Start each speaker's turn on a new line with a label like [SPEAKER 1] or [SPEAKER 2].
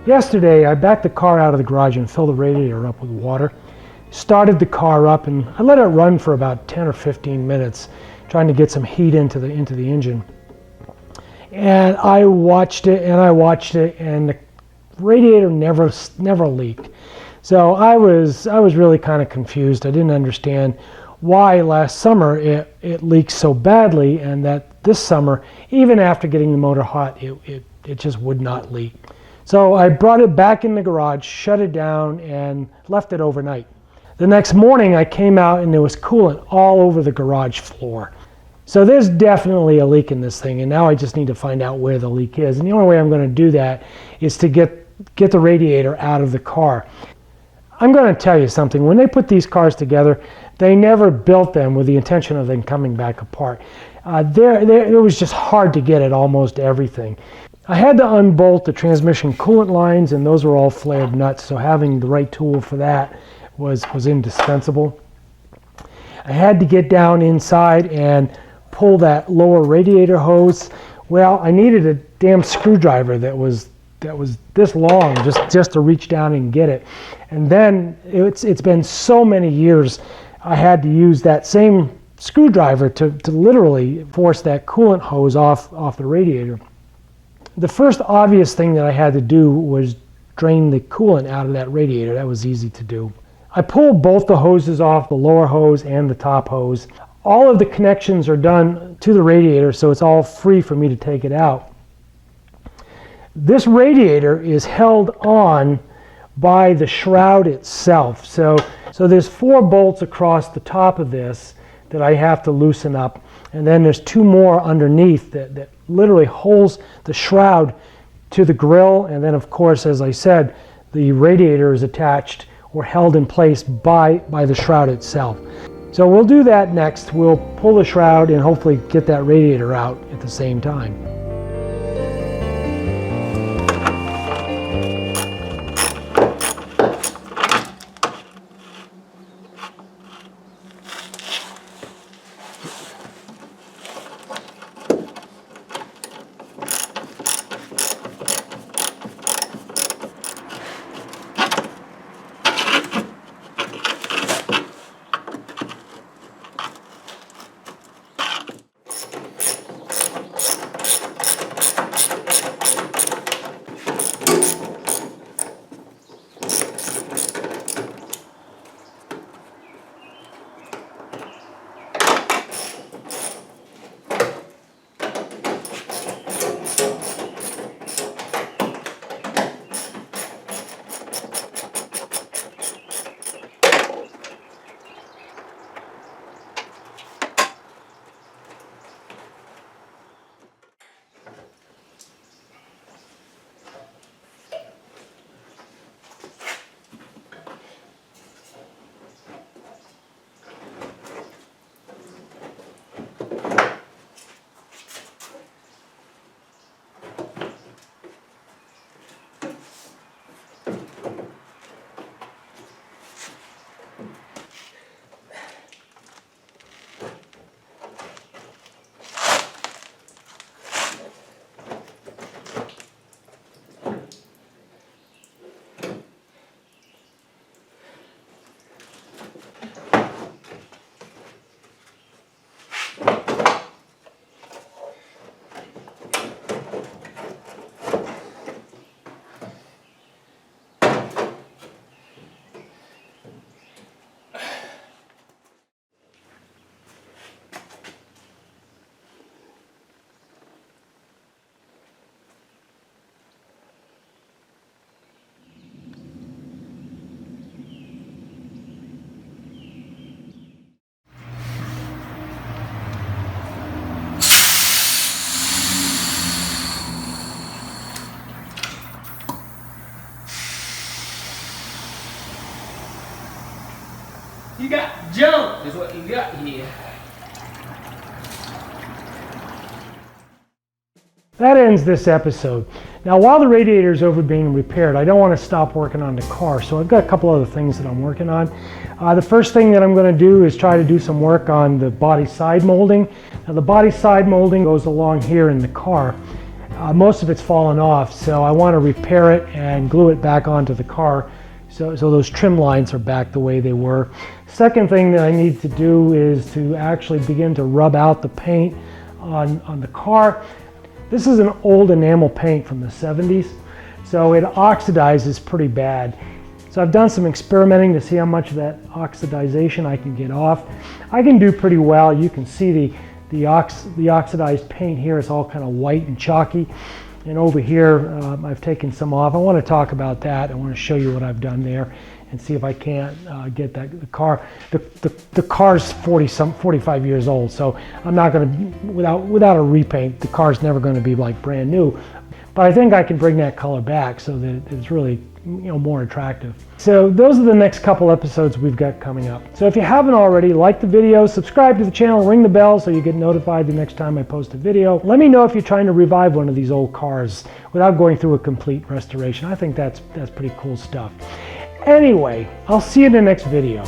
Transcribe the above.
[SPEAKER 1] Yesterday, I backed the car out of the garage and filled the radiator up with water. Started the car up and I let it run for about 10 or 15 minutes, trying to get some heat into the engine. And I watched it and the radiator never leaked. So I was really kind of confused. I didn't understand why last summer it leaked so badly, and that this summer, even after getting the motor hot, it just would not leak. So I brought it back in the garage, shut it down, and left it overnight. The next morning I came out and there was coolant all over the garage floor. So there's definitely a leak in this thing, and now I just need to find out where the leak is. And the only way I'm going to do that is to get the radiator out of the car. I'm going to tell you something. When they put these cars together, they never built them with the intention of them coming back apart. It was just hard to get at almost everything. I had to unbolt the transmission coolant lines, and those were all flared nuts, so having the right tool for that was indispensable. I had to get down inside and pull that lower radiator hose. Well, I needed a damn screwdriver that was this long just to reach down and get it. And then it's been so many years, I had to use that same screwdriver to literally force that coolant hose off the radiator. The first obvious thing that I had to do was drain the coolant out of that radiator. That was easy to do. I pulled both the hoses off, the lower hose and the top hose. All of the connections are done to the radiator, so it's all free for me to take it out. This radiator is held on by the shroud itself. So there's 4 bolts across the top of this that I have to loosen up, and then there's 2 more underneath that literally holds the shroud to the grill. And then, of course, as I said, the radiator is attached or held in place by the shroud itself. So we'll do that next. We'll pull the shroud and hopefully get that radiator out at the same time.
[SPEAKER 2] You got junk is what you got here.
[SPEAKER 1] That ends this episode. Now, while the radiator is over being repaired, I don't want to stop working on the car, so I've got a couple other things that I'm working on. The first thing that I'm going to do is try to do some work on the body side molding. Now, the body side molding goes along here in the car. Most of it's fallen off, so I want to repair it and glue it back onto the car so those trim lines are back the way they were. Second thing that I need to do is to actually begin to rub out the paint on the car. This is an old enamel paint from the 70s, so it oxidizes pretty bad. So I've done some experimenting to see how much of that oxidization I can get off. I can do pretty well. You can see the oxidized paint here is all kind of white and chalky. And over here, I've taken some off. I want to talk about that. I want to show you what I've done there and see if I can't get the car. The car's 45 years old, so I'm not going to, without a repaint, the car's never going to be like brand new. But I think I can bring that color back so that it's really, more attractive. So those are the next couple episodes we've got coming up. So if you haven't already, like the video, subscribe to the channel, ring the bell so you get notified the next time I post a video. Let me know if you're trying to revive one of these old cars without going through a complete restoration. I think that's pretty cool stuff. Anyway, I'll see you in the next video.